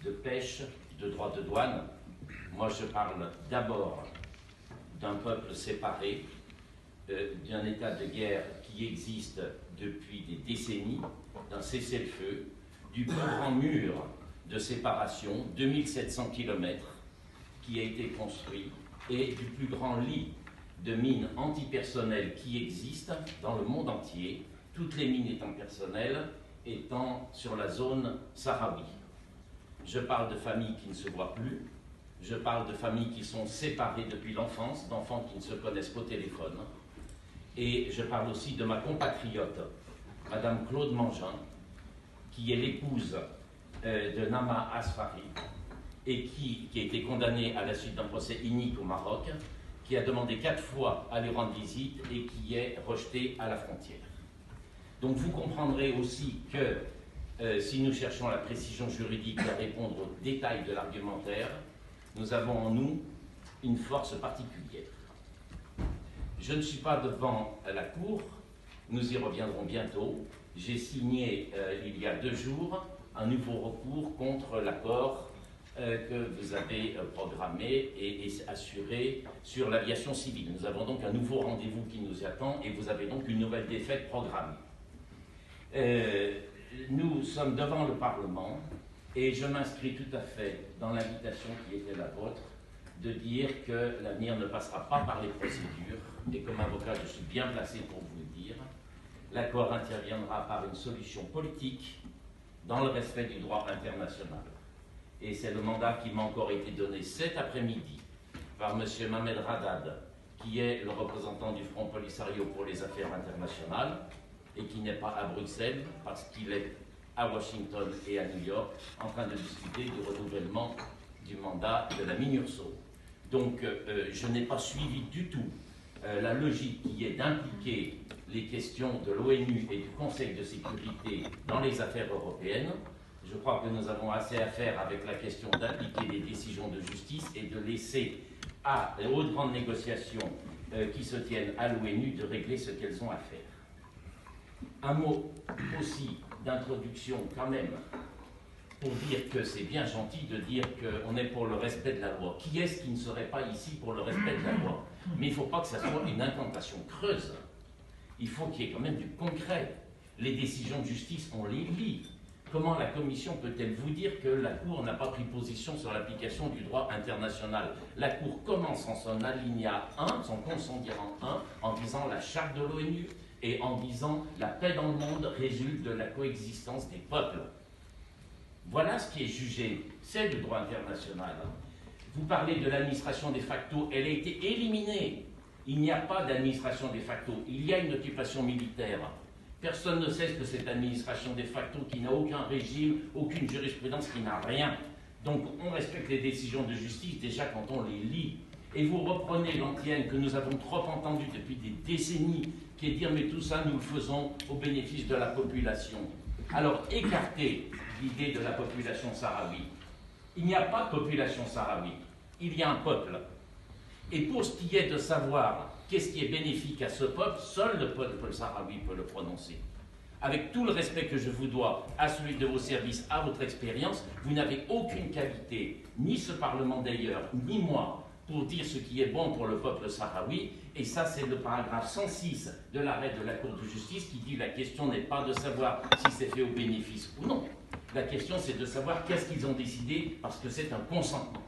de pêche, de droits de douane. Moi, je parle d'abord d'un peuple séparé, d'un état de guerre qui existe depuis des décennies, d'un cessez-le-feu, du plus grand mur de séparation, 2700 km, qui a été construit, et du plus grand lit de mines antipersonnelles qui existent dans le monde entier, toutes les mines étant personnelles, étant sur la zone sahraoui. Je parle de familles qui ne se voient plus, je parle de familles qui sont séparées depuis l'enfance, d'enfants qui ne se connaissent qu'au téléphone, et je parle aussi de ma compatriote, Madame Claude Mangin, qui est l'épouse de Nama Asfari, et qui a été condamnée à la suite d'un procès inique au Maroc, qui a demandé 4 fois à lui rendre visite et qui est rejetée à la frontière. Donc vous comprendrez aussi que si nous cherchons la précision juridique à répondre aux détails de l'argumentaire, nous avons en nous une force particulière. Je ne suis pas devant la Cour, nous y reviendrons bientôt. J'ai signé il y a 2 jours un nouveau recours contre l'accord que vous avez programmé et assuré sur l'aviation civile. Nous avons donc un nouveau rendez-vous qui nous attend et vous avez donc une nouvelle défaite programmée. Nous sommes devant le Parlement et je m'inscris tout à fait dans l'invitation qui était la vôtre de dire que l'avenir ne passera pas par les procédures et comme avocat je suis bien placé pour vous le dire. L'accord interviendra par une solution politique dans le respect du droit international. Et c'est le mandat qui m'a encore été donné cet après-midi par M. Mohamed Radad, qui est le représentant du Front Polisario pour les affaires internationales et qui n'est pas à Bruxelles parce qu'il est à Washington et à New York en train de discuter du renouvellement du mandat de la MINURSO. Donc je n'ai pas suivi du tout la logique qui est d'impliquer les questions de l'ONU et du Conseil de sécurité dans les affaires européennes. Je crois que nous avons assez à faire avec la question d'appliquer les décisions de justice et de laisser aux grandes négociations qui se tiennent à l'ONU de régler ce qu'elles ont à faire. Un mot aussi d'introduction quand même, pour dire que c'est bien gentil de dire qu'on est pour le respect de la loi. Qui est-ce qui ne serait pas ici pour le respect de la loi? Mais il ne faut pas que ça soit une incantation creuse. Il faut qu'il y ait quand même du concret. Les décisions de justice, on les lit. Comment la Commission peut-elle vous dire que la Cour n'a pas pris position sur l'application du droit international? La Cour commence en son alinéa 1, son considérant 1, en disant la charte de l'ONU et en disant la paix dans le monde résulte de la coexistence des peuples. Voilà ce qui est jugé, c'est le droit international. Vous parlez de l'administration de facto, elle a été éliminée. Il n'y a pas d'administration de facto, il y a une occupation militaire. Personne ne sait ce que cette administration de facto qui n'a aucun régime, aucune jurisprudence, qui n'a rien. Donc on respecte les décisions de justice déjà quand on les lit. Et vous reprenez l'antienne que nous avons trop entendue depuis des décennies, qui est de dire mais tout ça nous le faisons au bénéfice de la population. Alors écartez l'idée de la population sahraoui. Il n'y a pas de population sahraoui, il y a un peuple. Et pour ce qui est de savoir qu'est-ce qui est bénéfique à ce peuple, seul le peuple sahraoui peut le prononcer. Avec tout le respect que je vous dois à celui de vos services, à votre expérience, vous n'avez aucune qualité, ni ce Parlement d'ailleurs, ni moi, pour dire ce qui est bon pour le peuple sahraoui. Et ça, c'est le paragraphe 106 de l'arrêt de la Cour de justice qui dit la question n'est pas de savoir si c'est fait au bénéfice ou non. La question, c'est de savoir qu'est-ce qu'ils ont décidé, parce que c'est un consentement.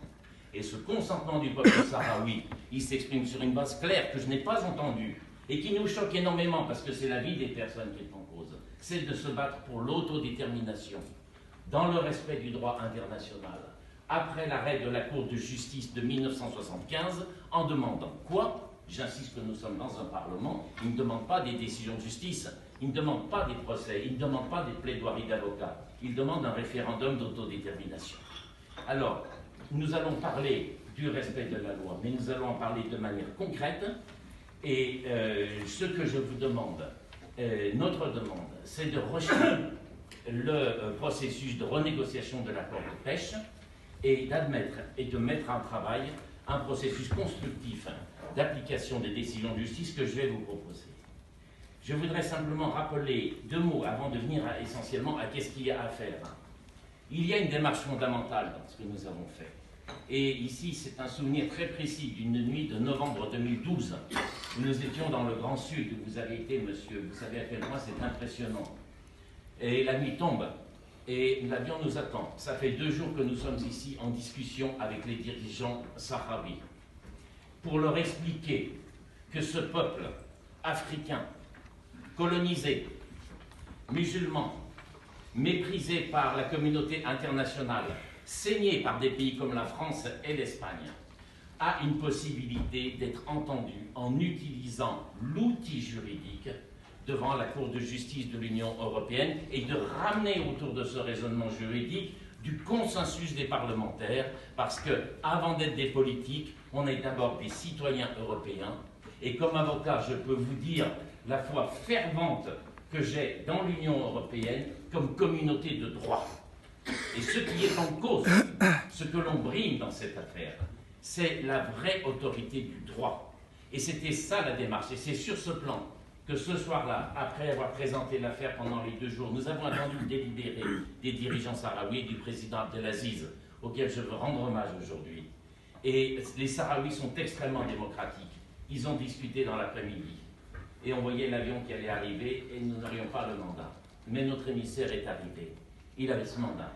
Et ce consentement du peuple sahraoui, il s'exprime sur une base claire que je n'ai pas entendue et qui nous choque énormément parce que c'est la vie des personnes qui est en cause. C'est de se battre pour l'autodétermination dans le respect du droit international. Après l'arrêt de la Cour de justice de 1975, en demandant quoi? J'insiste que nous sommes dans un Parlement, ils ne demandent pas des décisions de justice, ils ne demandent pas des procès, ils ne demandent pas des plaidoiries d'avocats, ils demandent un référendum d'autodétermination. Alors, nous allons parler du respect de la loi, mais nous allons en parler de manière concrète. Et ce que je vous demande, notre demande, c'est de rejeter le processus de renégociation de l'accord de pêche et d'admettre et de mettre en travail un processus constructif d'application des décisions de justice que je vais vous proposer. Je voudrais simplement rappeler 2 mots avant de venir essentiellement à qu'est-ce qu'il y a à faire. Il y a une démarche fondamentale dans ce que nous avons fait. Et ici, c'est un souvenir très précis d'une nuit de novembre 2012, où nous étions dans le Grand Sud, où vous avez été, monsieur. Vous savez à quel point c'est impressionnant. Et la nuit tombe, et l'avion nous attend. Ça fait 2 jours que nous sommes ici en discussion avec les dirigeants sahraouis, pour leur expliquer que ce peuple africain, colonisé, musulman, méprisé par la communauté internationale, saigné par des pays comme la France et l'Espagne, a une possibilité d'être entendu en utilisant l'outil juridique devant la Cour de justice de l'Union européenne et de ramener autour de ce raisonnement juridique du consensus des parlementaires, parce que avant d'être des politiques, on est d'abord des citoyens européens. Et comme avocat, je peux vous dire la foi fervente que j'ai dans l'Union européenne comme communauté de droit. Et ce qui est en cause, ce que l'on brime dans cette affaire, c'est la vraie autorité du droit. Et c'était ça la démarche. Et c'est sur ce plan que ce soir-là, après avoir présenté l'affaire pendant les 2 jours, nous avons attendu le délibéré des dirigeants sahraouis et du président Abdelaziz, auquel je veux rendre hommage aujourd'hui. Et les Sahraouis sont extrêmement démocratiques. Ils ont discuté dans l'après-midi. Et on voyait l'avion qui allait arriver et nous n'aurions pas le mandat. Mais notre émissaire est arrivé. Il avait ce mandat.